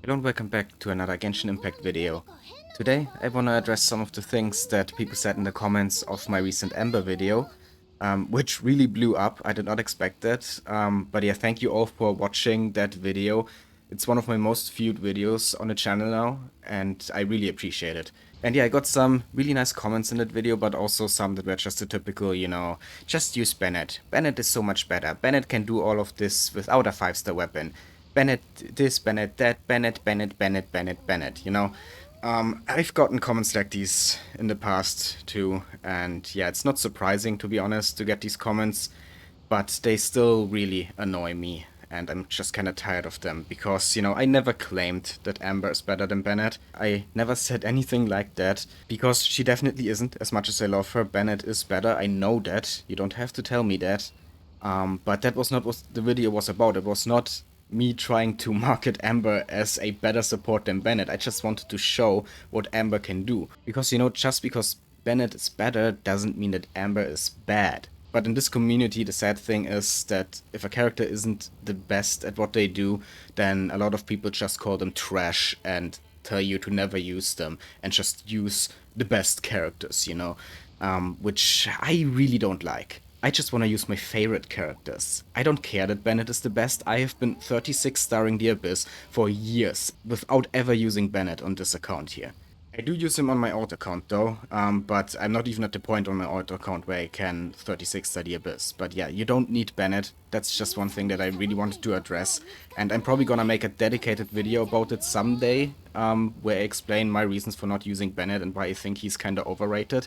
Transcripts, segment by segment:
Hello and welcome back to another Genshin Impact video. Today I want to address some of the things that people said in the comments of my recent Ember video, which really blew up. I did not expect that, but yeah, thank you all for watching that video. It's one of my most viewed videos on the channel now, and I really appreciate it. And yeah, I got some really nice comments in that video, but also some that were just the typical, just use Bennett. Bennett is so much better. Bennett can do all of this without a 5-star weapon. Bennett this, Bennett that, Bennett, Bennett, Bennett, Bennett, Bennett, you know? I've gotten comments like these in the past too, and yeah, it's not surprising, to be honest, to get these comments, but they still really annoy me, and I'm just kinda tired of them, because, I never claimed that Amber is better than Bennett. I never said anything like that, because she definitely isn't. As much as I love her, Bennett is better. I know that. You don't have to tell me that. But that was not what the video was about. It was not me trying to market Amber as a better support than Bennett. I just wanted to show what Amber can do. Because, just because Bennett is better doesn't mean that Amber is bad. But in this community, the sad thing is that if a character isn't the best at what they do, then a lot of people just call them trash and tell you to never use them and just use the best characters, which I really don't like. I just want to use my favorite characters. I don't care that Bennett is the best. I have been 36 starring the Abyss for years without ever using Bennett on this account here. I do use him on my alt account though, but I'm not even at the point on my alt account where I can 36 star the Abyss. But yeah, you don't need Bennett. That's just one thing that I really wanted to address. And I'm probably gonna make a dedicated video about it someday, where I explain my reasons for not using Bennett and why I think he's kinda overrated.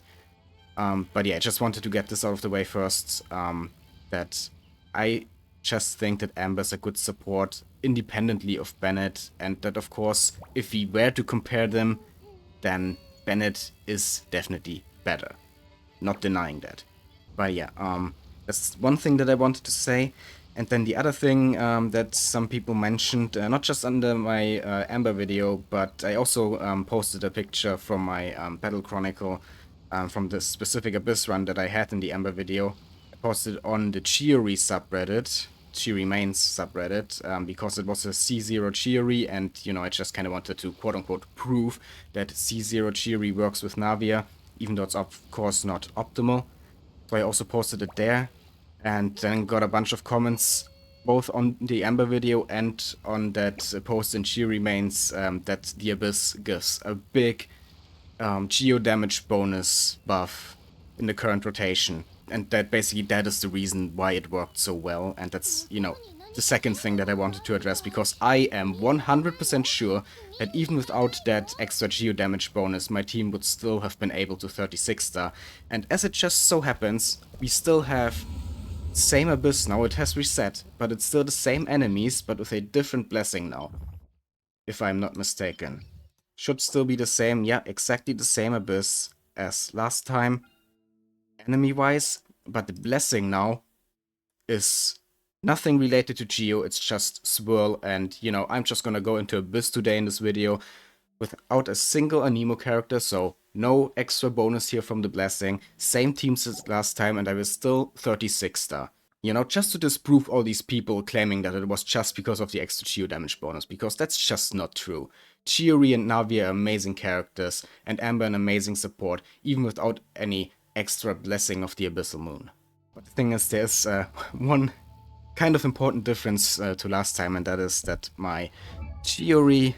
But yeah, I just wanted to get this out of the way first, that I just think that Amber's a good support independently of Bennett, and that of course, if we were to compare them, then Bennett is definitely better. Not denying that. But yeah, that's one thing that I wanted to say. And then the other thing that some people mentioned, not just under my Amber video, but I also posted a picture from my Battle Chronicle from the specific Abyss run that I had in the Amber video. I posted on the Chiori subreddit, Chiori mains subreddit, because it was a C0 Chiori, and, I just kind of wanted to quote-unquote prove that C0 Chiori works with Navia, even though it's of course not optimal. So I also posted it there, and then got a bunch of comments, both on the Amber video and on that post in Chiori mains, that the Abyss gives a big geo damage bonus buff in the current rotation, and that is the reason why it worked so well. And that's, the second thing that I wanted to address, because I am 100% sure that even without that extra geo damage bonus, my team would still have been able to 36 star. And as it just so happens, we still have same Abyss now. It has reset, but it's still the same enemies, but with a different blessing now, if I'm not mistaken. Should still be the same, yeah, exactly the same Abyss as last time, enemy-wise, but the blessing now is nothing related to Geo, it's just Swirl, and, I'm just gonna go into Abyss today in this video without a single Anemo character, so no extra bonus here from the blessing, same teams as last time, and I was still 36 star. Just to disprove all these people claiming that it was just because of the extra Geo damage bonus, because that's just not true. Chiori and Navia are amazing characters, and Amber an amazing support, even without any extra blessing of the Abyssal Moon. But the thing is, there's one kind of important difference to last time, and that is that my Chiori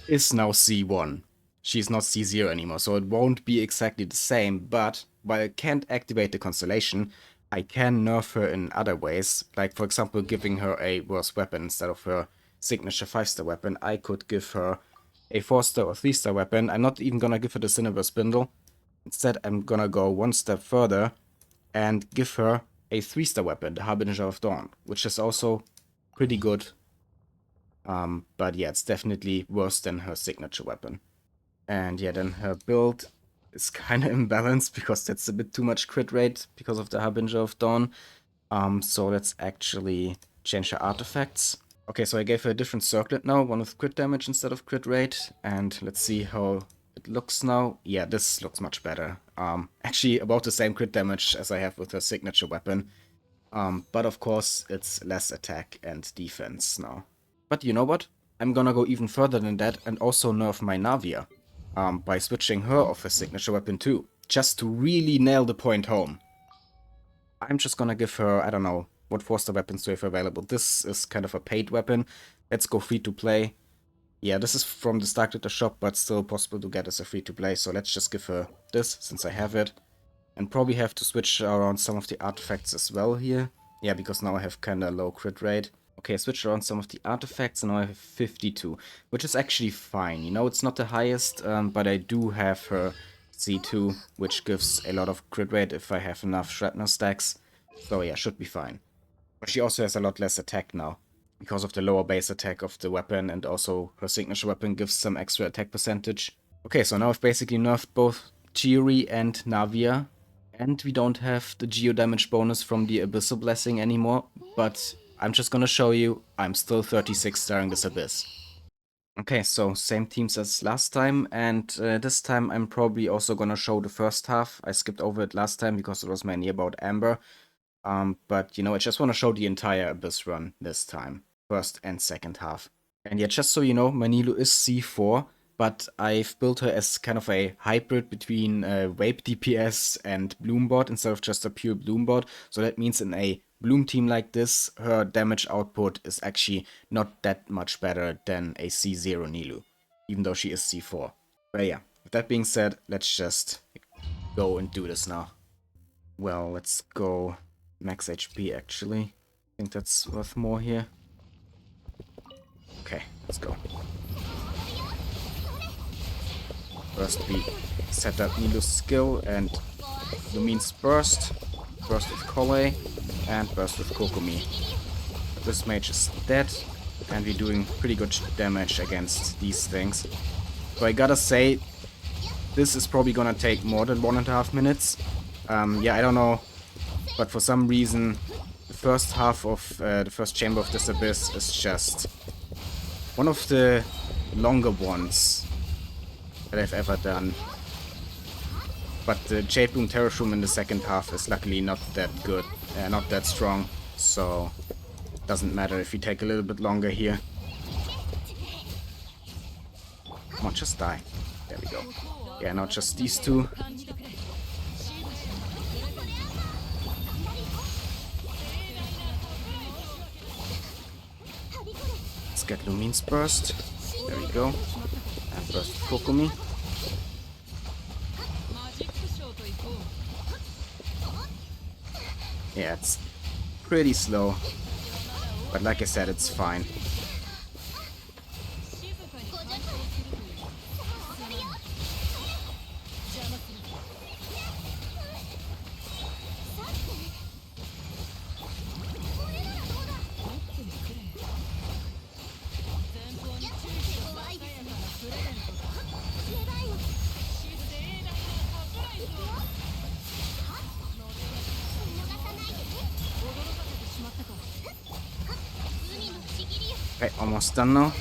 is now C1. She's not C0 anymore, so it won't be exactly the same, but while I can't activate the constellation, I can nerf her in other ways, like for example giving her a worse weapon instead of her signature 5-star weapon. I could give her a 4-star or 3-star weapon. I'm not even gonna give her the Cinnabar Spindle. Instead, I'm gonna go one step further and give her a 3-star weapon, the Harbinger of Dawn, which is also pretty good. But yeah, it's definitely worse than her signature weapon. And yeah, then her build is kind of imbalanced because that's a bit too much crit rate because of the Harbinger of Dawn. So let's actually change her artifacts. Okay, so I gave her a different circlet now, one with crit damage instead of crit rate, and let's see how it looks now. Yeah, this looks much better. Actually about the same crit damage as I have with her signature weapon, but of course it's less attack and defense now. But you know what? I'm gonna go even further than that and also nerf my Navia. By switching her off her signature weapon too. Just to really nail the point home. I'm just gonna give her, I don't know, what Forster weapons do I have available. This is kind of a paid weapon. Let's go free to play. Yeah, this is from the Starkritter shop, but still possible to get as a free to play. So let's just give her this, since I have it. And probably have to switch around some of the artifacts as well here. Yeah, because now I have kinda low crit rate. Okay, I switched around some of the artifacts and now I have 52, which is actually fine. You know, it's not the highest, but I do have her C2, which gives a lot of crit rate if I have enough Shrapnel stacks. So yeah, should be fine. But she also has a lot less attack now, because of the lower base attack of the weapon, and also her signature weapon gives some extra attack percentage. Okay, so now I've basically nerfed both Chiori and Navia, and we don't have the geo damage bonus from the abyssal blessing anymore, but I'm just gonna show you, I'm still 36 staring this abyss. Okay, so same teams as last time, and this time I'm probably also gonna show the first half. I skipped over it last time because it was mainly about Amber. But, you know, I just want to show the entire Abyss run this time. First and second half. And yeah, just so you know, my Nilo is C4, but I've built her as kind of a hybrid between Vape DPS and Bloombot instead of just a pure Bloombot. So that means in a Bloom team like this, her damage output is actually not that much better than a C0 Nilo, even though she is C4. But yeah, with that being said, let's just go and do this now. Well, let's go max HP actually. I think that's worth more here. Okay, let's go. First we set up Nilo's skill and Lumine's burst. Burst with Collei and burst with Kokomi. This mage is dead and we're doing pretty good damage against these things. So I gotta say, this is probably gonna take more than 1.5 minutes. Yeah, I don't know, but for some reason the first half of the first chamber of this abyss is just one of the longer ones that I've ever done. But the Jade Bloom Terror Shroom in the second half is luckily not that good, not that strong, so doesn't matter if we take a little bit longer here. Come on, just die. There we go. Yeah, not just these two. Let's get Lumine's burst. There we go. And burst Kokomi. Yeah, it's pretty slow. But like I said, it's fine. Okay, almost done now.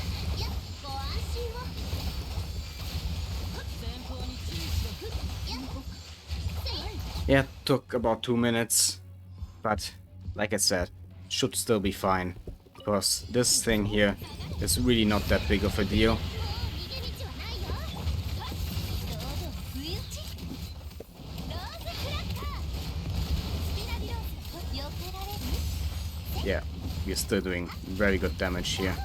Yeah, took about 2 minutes, but like I said, should still be fine, because this thing here is really not that big of a deal. Yeah, we're still doing very good damage here.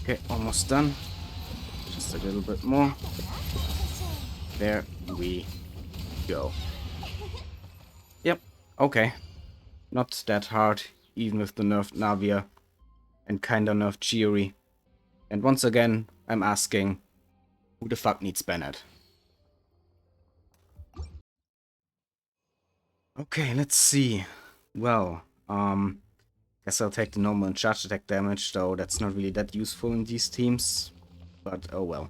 Okay, almost done. Just a little bit more. There we go. Yep, okay. Not that hard, even with the nerfed Navia and kinda nerfed Chiori. And once again, I'm asking, who the fuck needs Bennett? Okay, let's see. Well, guess I'll take the normal and charge attack damage, though that's not really that useful in these teams. But oh well.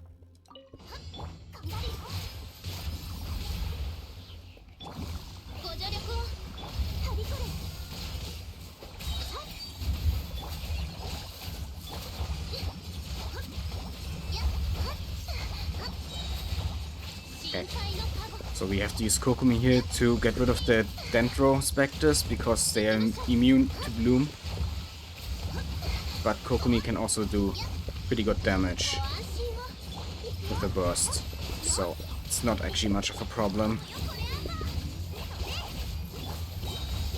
So we have to use Kokumi here to get rid of the Dendro Spectres because they are immune to Bloom. But Kokumi can also do pretty good damage with the burst. So it's not actually much of a problem.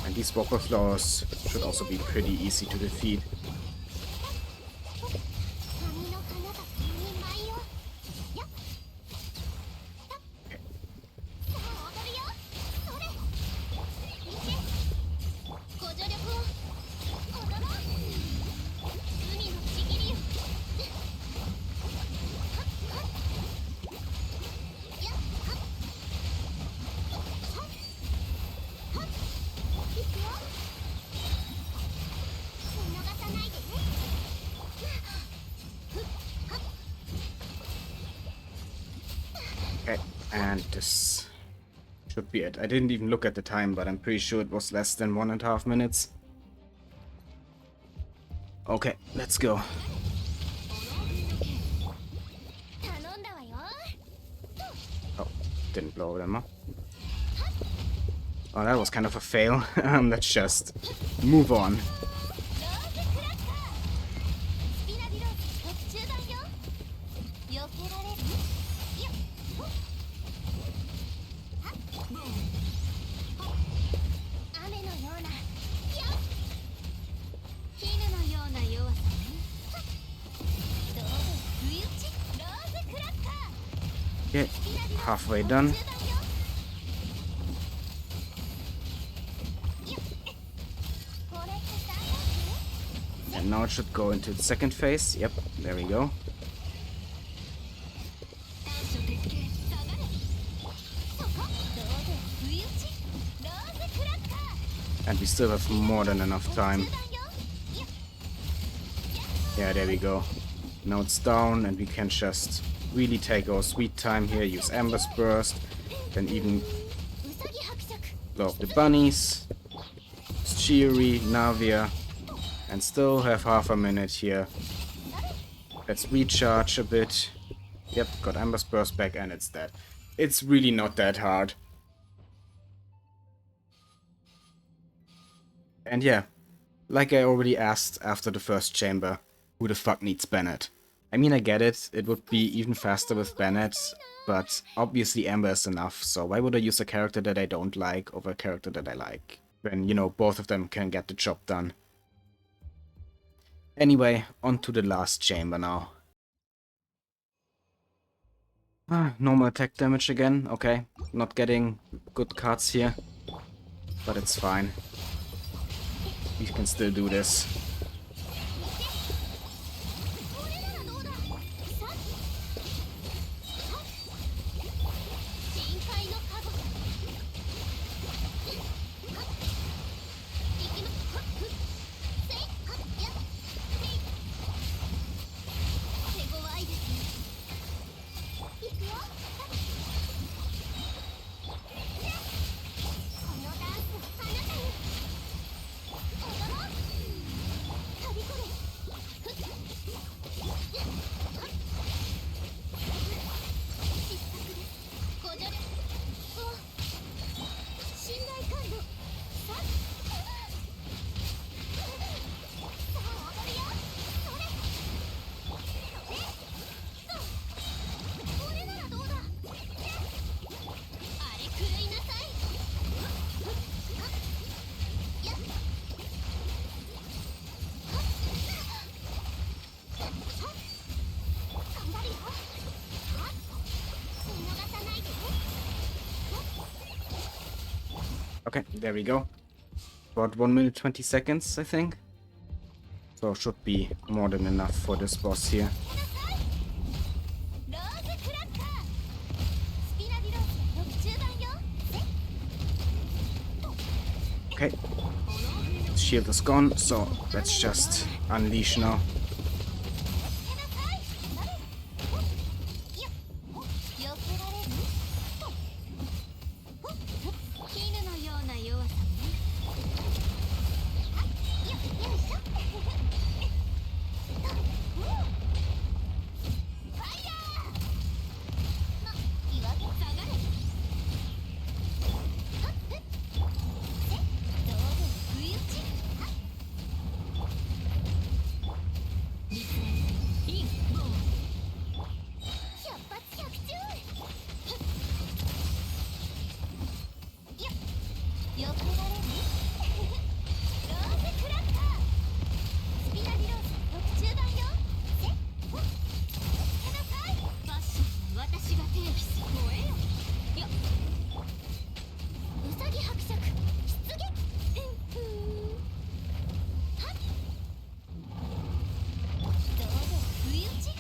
And these Whopper Flowers should also be pretty easy to defeat. Okay, and this should be it. I didn't even look at the time, but I'm pretty sure it was less than 1.5 minutes. Okay, let's go. Oh, didn't blow them up. Oh, that was kind of a fail. Let's just move on. Okay, halfway done. And now it should go into the second phase. Yep, there we go. And we still have more than enough time. Yeah, there we go. Now it's down and we can just really take our sweet time here. Use Ember's Burst. Then even blow up the bunnies. Chiori, Navia. And still have half a minute here. Let's recharge a bit. Yep, got Ember's Burst back and it's dead. It's really not that hard. And yeah, like I already asked after the first chamber, who the fuck needs Bennett? I mean, I get it, it would be even faster with Bennett, but obviously Amber is enough, so why would I use a character that I don't like over a character that I like? When, you know, both of them can get the job done. Anyway, on to the last chamber now. Normal attack damage again, okay. Not getting good cards here, but it's fine. We can still do this. Okay, there we go. About 1 minute 20 seconds, I think. So should be more than enough for this boss here. Okay. Shield is gone, so let's just unleash now.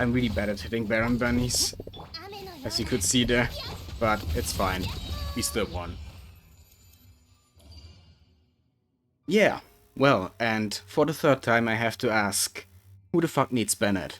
I'm really bad at hitting Baron bunnies, as you could see there, but it's fine. We still won. Yeah, well, and for the third time I have to ask, who the fuck needs Bennett?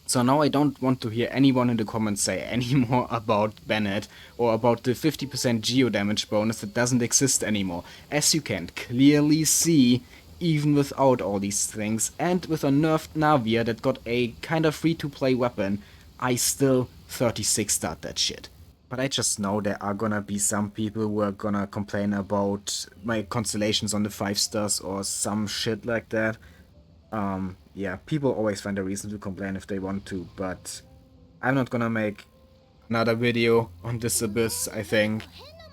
So now I don't want to hear anyone in the comments say any more about Bennett or about the 50% geo damage bonus that doesn't exist anymore. As you can clearly see, even without all these things and with a nerfed Navia that got a kind of free-to-play weapon, I still 36 start that shit. But I just know there are gonna be some people who are gonna complain about my constellations on the 5 stars or some shit like that. Yeah, people always find a reason to complain if they want to, but I'm not gonna make another video on this abyss, I think.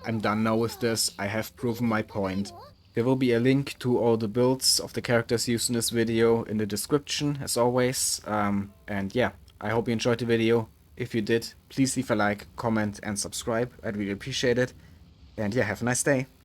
I'm done now with this, I have proven my point. There will be a link to all the builds of the characters used in this video in the description, as always. And yeah, I hope you enjoyed the video. If you did, please leave a like, comment and subscribe, I'd really appreciate it. And yeah, have a nice day.